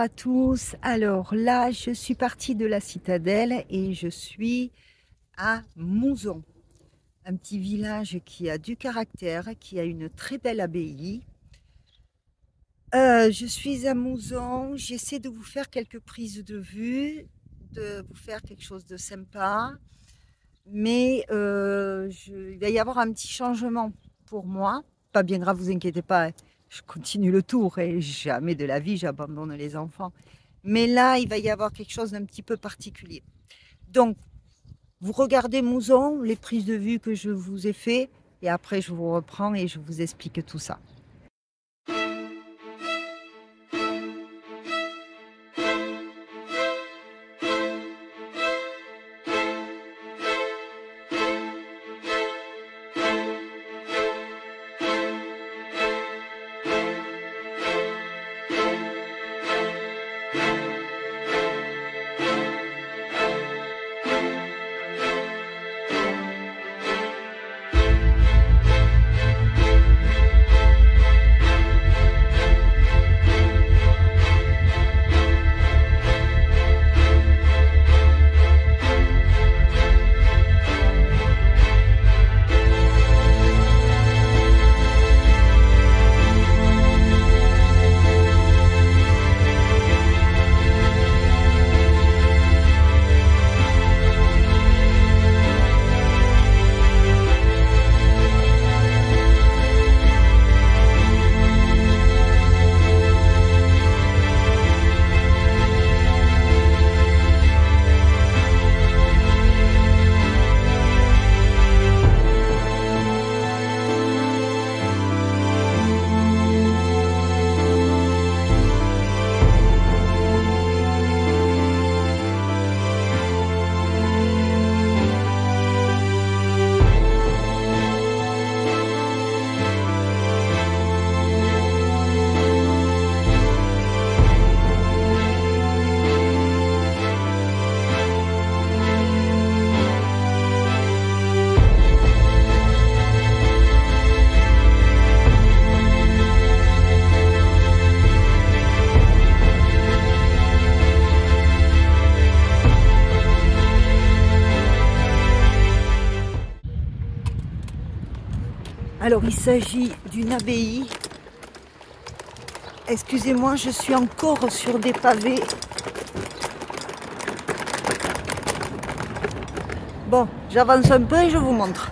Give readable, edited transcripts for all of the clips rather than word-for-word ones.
à tous. Alors là, je suis partie de la citadelle et je suis à Mouzon, un petit village qui a du caractère, qui a une très belle abbaye. Je suis à Mouzon, j'essaie de vous faire quelques prises de vue, de vous faire quelque chose de sympa, mais il va y avoir un petit changement pour moi. Pas bien grave, vous inquiétez pas, hein. Je continue le tour et jamais de la vie j'abandonne les enfants. Mais là, il va y avoir quelque chose d'un petit peu particulier. Donc, vous regardez Mouzon, les prises de vue que je vous ai fait, et après je vous reprends et je vous explique tout ça. Alors, il s'agit d'une abbaye. Excusez-moi, je suis encore sur des pavés. Bon, j'avance un peu et je vous montre.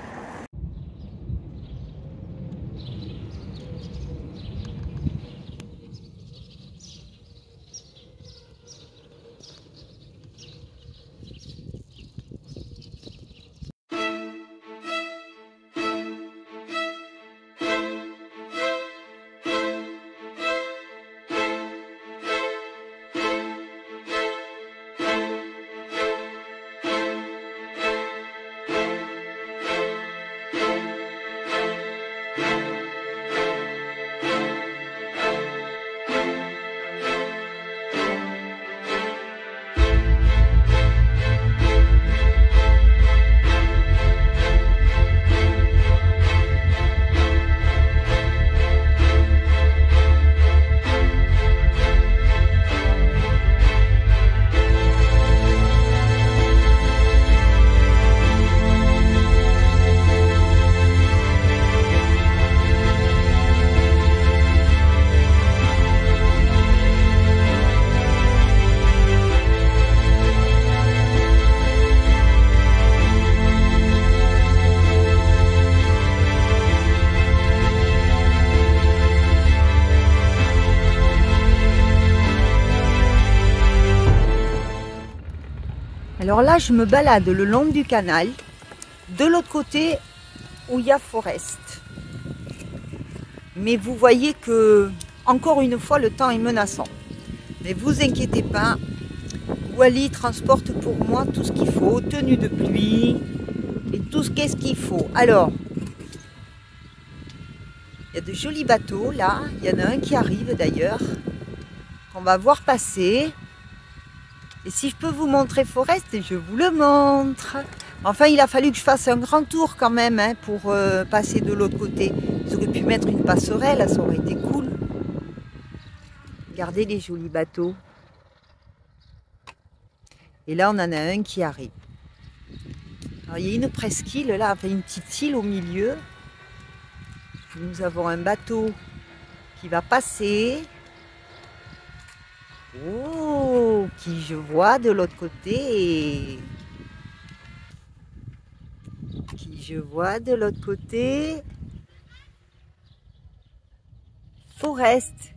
Alors là, je me balade le long du canal, de l'autre côté où il y a Forest. Mais vous voyez que, encore une fois, le temps est menaçant. Mais vous inquiétez pas, Wally transporte pour moi tout ce qu'il faut, tenue de pluie et tout ce qu'est-ce qu'il faut. Alors, il y a de jolis bateaux là, il y en a un qui arrive d'ailleurs, qu'on va voir passer. Et si je peux vous montrer Forest, je vous le montre. Enfin, il a fallu que je fasse un grand tour quand même hein, pour passer de l'autre côté. Ils auraient pu mettre une passerelle, ça aurait été cool. Regardez les jolis bateaux. Et là, on en a un qui arrive. Alors, il y a une presqu'île là, enfin une petite île au milieu. Nous avons un bateau qui va passer. Oh, qui je vois de l'autre côté. Qui je vois de l'autre côté. Forest,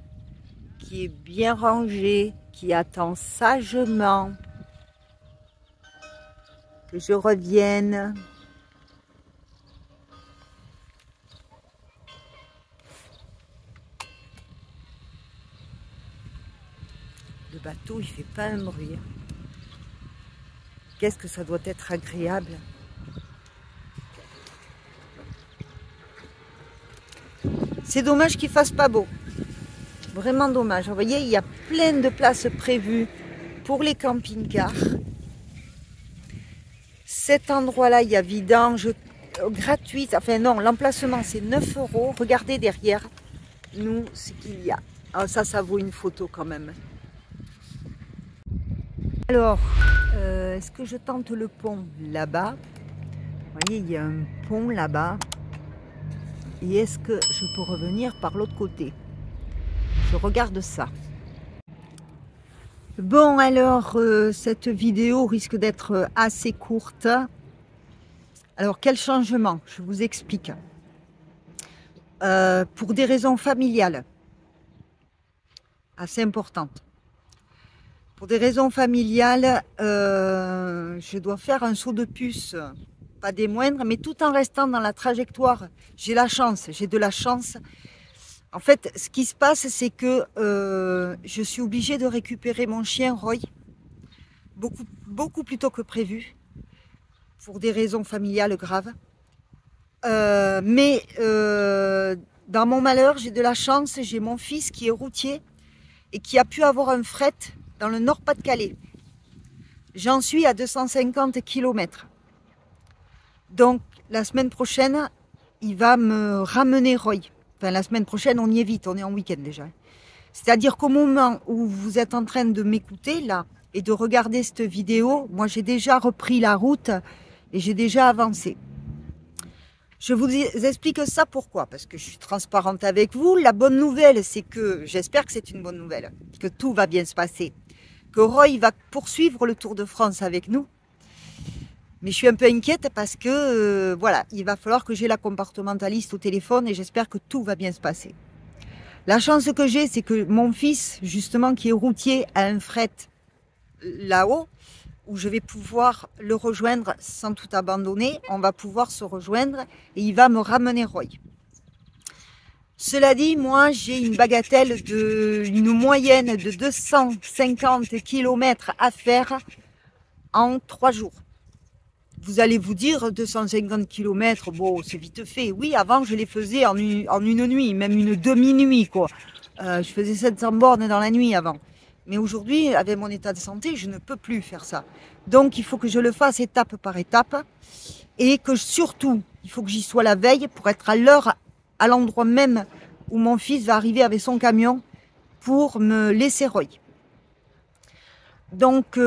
qui est bien rangé, qui attend sagement que je revienne. Le bateau, il fait pas un bruit. Qu'est-ce que ça doit être agréable. C'est dommage qu'il fasse pas beau. Vraiment dommage. Vous voyez, il y a plein de places prévues pour les camping-cars. Cet endroit-là, il y a vidange gratuite. Enfin non, l'emplacement c'est 9 €. Regardez derrière nous ce qu'il y a. Alors ça vaut une photo quand même. Alors, est-ce que je tente le pont là-bas? Vous voyez, il y a un pont là-bas. Et est-ce que je peux revenir par l'autre côté? Je regarde ça. Bon, alors, cette vidéo risque d'être assez courte. Alors, quel changement? Je vous explique. Pour des raisons familiales, assez importantes. Pour des raisons familiales, je dois faire un saut de puce, pas des moindres, mais tout en restant dans la trajectoire. J'ai la chance, j'ai de la chance. En fait, ce qui se passe, c'est que je suis obligée de récupérer mon chien Roy, beaucoup plus tôt que prévu, pour des raisons familiales graves. Mais dans mon malheur, j'ai de la chance, j'ai mon fils qui est routier et qui a pu avoir un fret dans le Nord-Pas-de-Calais. J'en suis à 250 km. Donc, la semaine prochaine, il va me ramener Roy. Enfin, la semaine prochaine, on y est vite, on est en week-end déjà. C'est-à-dire qu'au moment où vous êtes en train de m'écouter, là, et de regarder cette vidéo, moi, j'ai déjà repris la route et j'ai déjà avancé. Je vous explique ça pourquoi, parce que je suis transparente avec vous. La bonne nouvelle, c'est que, j'espère que c'est une bonne nouvelle, que tout va bien se passer, que Roy va poursuivre le Tour de France avec nous. Mais je suis un peu inquiète parce que, voilà, il va falloir que j'ai la comportementaliste au téléphone et j'espère que tout va bien se passer. La chance que j'ai, c'est que mon fils, justement, qui est routier, a un fret là-haut, où je vais pouvoir le rejoindre sans tout abandonner. On va pouvoir se rejoindre et il va me ramener Roy. Cela dit, moi, j'ai une bagatelle une moyenne de 250 km à faire en 3 jours. Vous allez vous dire, 250 km, bon, c'est vite fait. Oui, avant, je les faisais en une nuit, même une demi-nuit, quoi. Je faisais 700 bornes dans la nuit avant. Mais aujourd'hui, avec mon état de santé, je ne peux plus faire ça. Donc, il faut que je le fasse étape par étape. Et que surtout, il faut que j'y sois la veille pour être à l'heure, à l'endroit même où mon fils va arriver avec son camion pour me laisser Roy. Donc,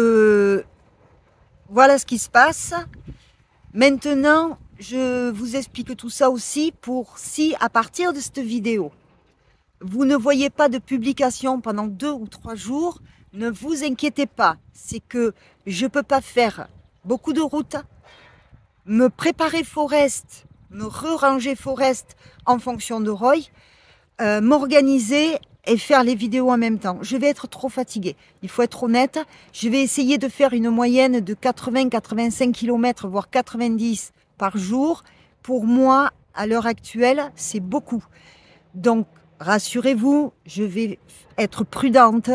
voilà ce qui se passe. Maintenant, je vous explique tout ça aussi pour si, à partir de cette vidéo, vous ne voyez pas de publication pendant 2 ou 3 jours, ne vous inquiétez pas. C'est que je ne peux pas faire beaucoup de routes, me préparer Forest, me ranger Forest en fonction de Roy, m'organiser et faire les vidéos en même temps. Je vais être trop fatiguée. Il faut être honnête. Je vais essayer de faire une moyenne de 80-85 km, voire 90 par jour. Pour moi, à l'heure actuelle, c'est beaucoup. Donc, rassurez-vous, je vais être prudente.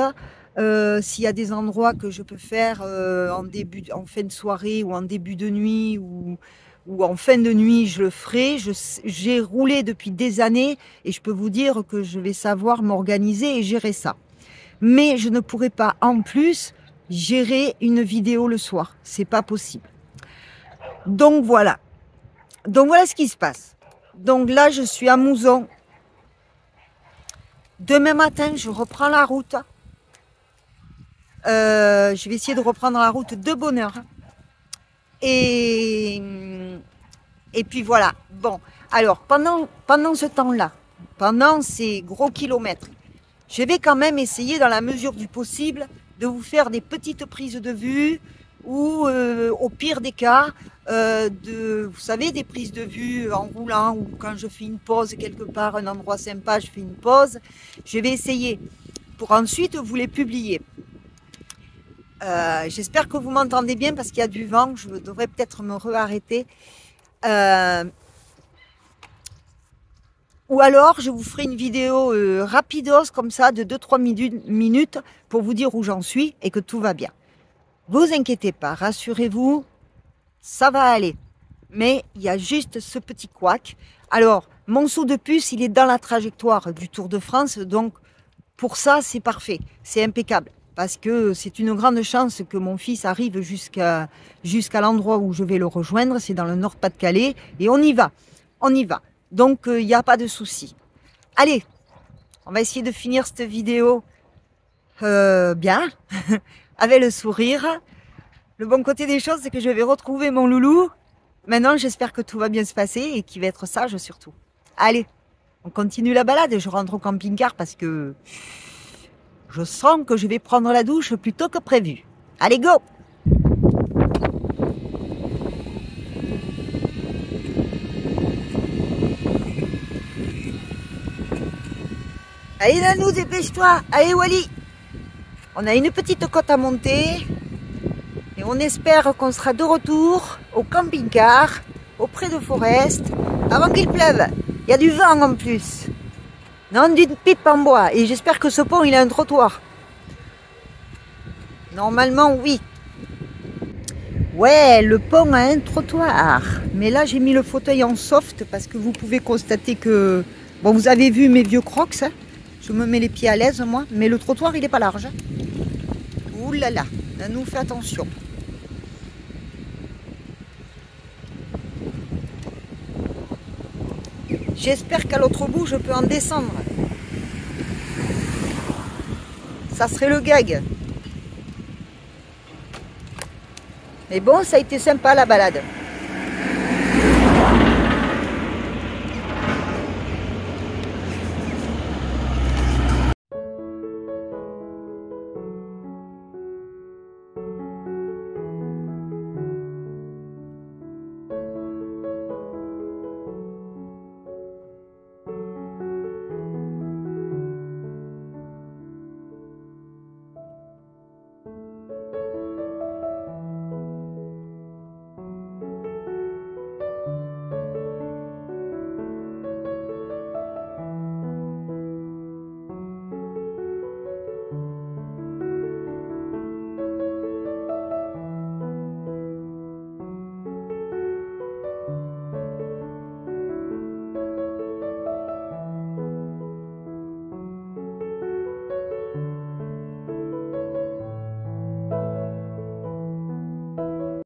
S'il y a des endroits que je peux faire en fin de soirée ou en début de nuit ou en fin de nuit, je le ferai. J'ai roulé depuis des années et je peux vous dire que je vais savoir m'organiser et gérer ça. Mais je ne pourrai pas en plus gérer une vidéo le soir. C'est pas possible. Donc voilà. Donc voilà ce qui se passe. Donc là, je suis à Mouzon. Demain matin, je reprends la route. Je vais essayer de reprendre la route de bonne heure. Et puis voilà. Bon, alors pendant ce temps-là, pendant ces gros kilomètres, je vais quand même essayer dans la mesure du possible de vous faire des petites prises de vue ou au pire des cas, vous savez, des prises de vue en roulant ou quand je fais une pause quelque part, un endroit sympa, je fais une pause. Je vais essayer pour ensuite vous les publier. J'espère que vous m'entendez bien parce qu'il y a du vent, je devrais peut-être me re-arrêter. Ou alors je vous ferai une vidéo rapidos comme ça de 2-3 minutes pour vous dire où j'en suis et que tout va bien. Vous inquiétez pas, rassurez-vous, ça va aller. Mais il y a juste ce petit couac. Alors, mon saut de puce, il est dans la trajectoire du Tour de France, donc pour ça, c'est parfait, c'est impeccable. Parce que c'est une grande chance que mon fils arrive jusqu'à l'endroit où je vais le rejoindre, c'est dans le Nord-Pas-de-Calais, et on y va, on y va. Donc, il n'y a pas de souci. Allez, on va essayer de finir cette vidéo bien, avec le sourire. Le bon côté des choses, c'est que je vais retrouver mon loulou. Maintenant, j'espère que tout va bien se passer et qu'il va être sage surtout. Allez, on continue la balade et je rentre au camping-car parce que je sens que je vais prendre la douche plus tôt que prévu. Allez, go! Allez, Nanou, dépêche-toi! Allez, Wally! On a une petite côte à monter et on espère qu'on sera de retour au camping-car, auprès de Forest, avant qu'il pleuve. Il y a du vent en plus. Non, d'une pipe en bois. Et j'espère que ce pont, il a un trottoir. Normalement, oui. Ouais, le pont a un trottoir. Mais là, j'ai mis le fauteuil en soft parce que vous pouvez constater que... Bon, vous avez vu mes vieux crocs, hein. Je me mets les pieds à l'aise, moi. Mais le trottoir, il n'est pas large. Ouh là là, nous fait attention. J'espère qu'à l'autre bout, je peux en descendre. Ça serait le gag. Mais bon, ça a été sympa la balade.